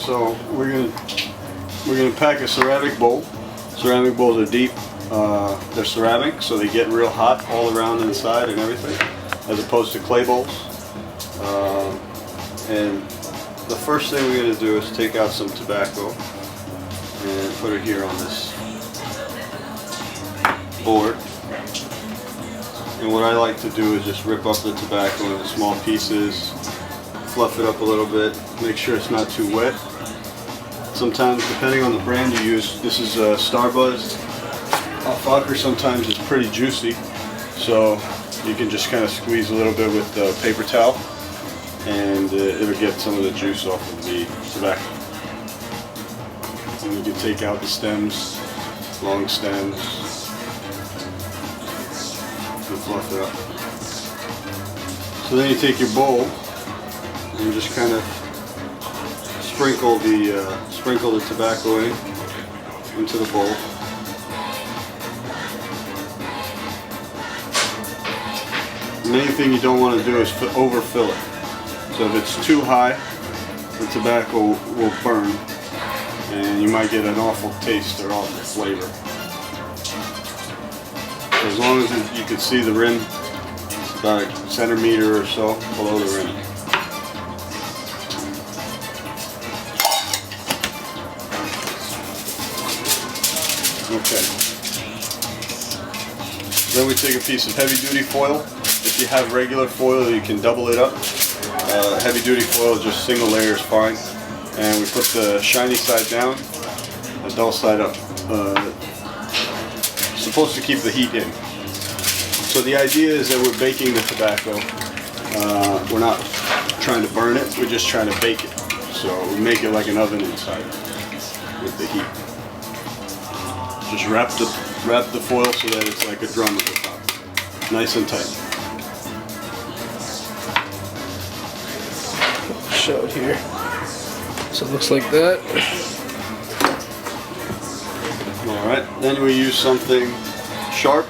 So we're gonna pack a ceramic bowl. Ceramic bowls are deep. They're ceramic, so they get real hot all around inside and everything, as opposed to clay bowls. And the first thing we're gonna do is take out some tobacco and put it here on this board. And what I like to do is just rip up the tobacco into small pieces, fluff it up a little bit, make sure it's not too wet. Sometimes, depending on the brand you use, this is Starbuzzed. Fokker sometimes is pretty juicy, so you can just kind of squeeze a little bit with the paper towel, and it'll get some of the juice off of the tobacco. And you can take out the stems, long stems, and fluff it up. So then you take your bowl and just kind of sprinkle the tobacco into the bowl. The main thing you don't want to do is overfill it. So if it's too high, the tobacco will burn, and you might get an awful taste or awful flavor. So as long as you can see the rim, it's about a centimeter or so below the rim. Okay. Then we take a piece of heavy duty foil. If you have regular foil, you can double it up. Heavy duty foil, just single layer is fine. And we put the shiny side down, the dull side up. Supposed to keep the heat in. So the idea is that we're baking the tobacco. We're not trying to burn it, we're just trying to bake it. So we make it like an oven inside with the heat. Just wrap the foil so that it's like a drum at the top. Nice and tight. Show it here. So it looks like that. Alright, then we use something sharp,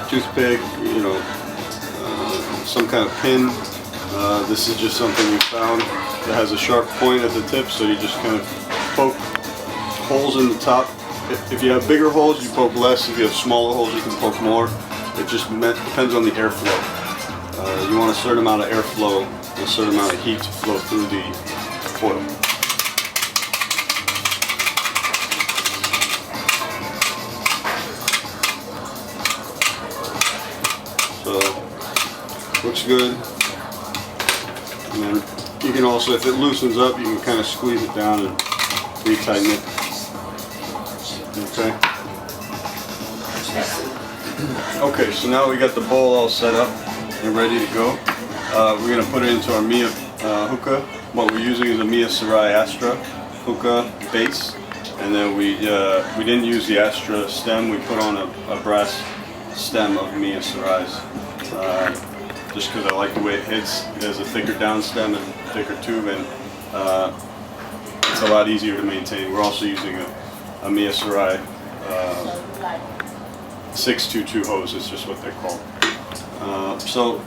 toothpick, some kind of pin. This is just something we found that has a sharp point at the tip, so you just kind of poke holes in the top. If you have bigger holes, you poke less. If you have smaller holes, you can poke more. It just depends on the airflow. You want a certain amount of airflow, a certain amount of heat to flow through the foil. So, looks good. And then you can also, if it loosens up, you can kind of squeeze it down and retighten it. Okay. Okay, so now we got the bowl all set up and ready to go. We're going to put it into our Mia hookah. What we're using is a Mia Sarai Astra hookah base, and then we didn't use the Astra stem. We put on a brass stem of Mia Sarai's, just because I like the way it hits. It has a thicker down stem and thicker tube, and it's a lot easier to maintain. We're also using a Mia Sarai 622 hose. It's just what they're called. So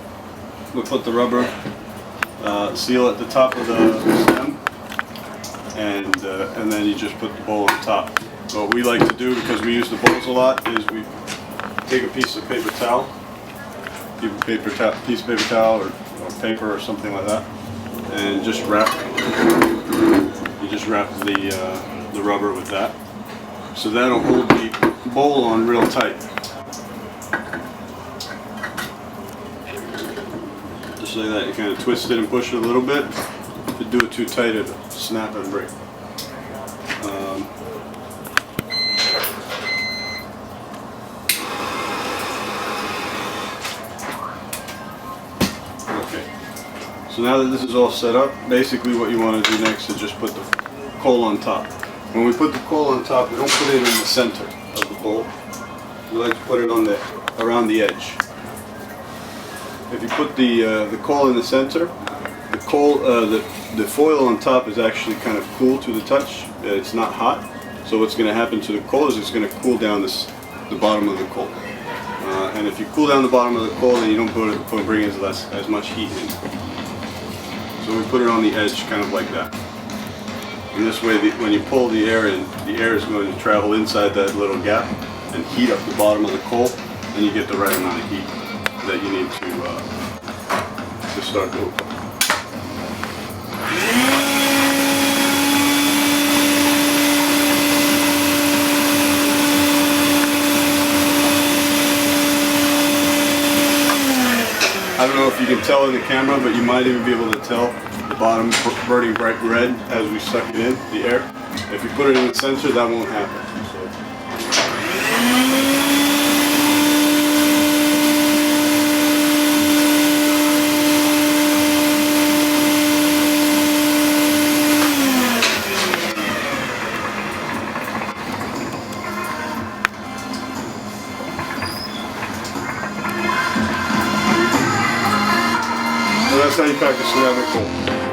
we put the rubber seal at the top of the stem, and then you just put the bowl on top. What we like to do, because we use the bowls a lot, is we take a piece of paper towel, piece of paper towel or paper or something like that, and just wrap. You just wrap the rubber with that, so that'll hold the bowl on real tight. Just like that, you kind of twist it and push it a little bit. If you do it too tight, it'll snap and break. Okay, so now that this is all set up, basically what you want to do next is just put the coal on top. When we put the coal on top, we don't put it in the center of the bowl. We like to put it on around the edge. If you put the coal in the center, the foil on top is actually kind of cool to the touch. It's not hot. So what's going to happen to the coal is it's going to cool down the bottom of the coal. And if you cool down the bottom of the coal, then you don't bring as much heat in. So we put it on the edge, kind of like that. And this way, when you pull the air in, the air is going to travel inside that little gap and heat up the bottom of the coal, and you get the right amount of heat that you need to start the hookah. I don't know if you can tell in the camera, but you might even be able to tell the bottom burning bright red as we suck it in, the air. If you put it in the center, that won't happen. So that's how you pack a ceramic bowl.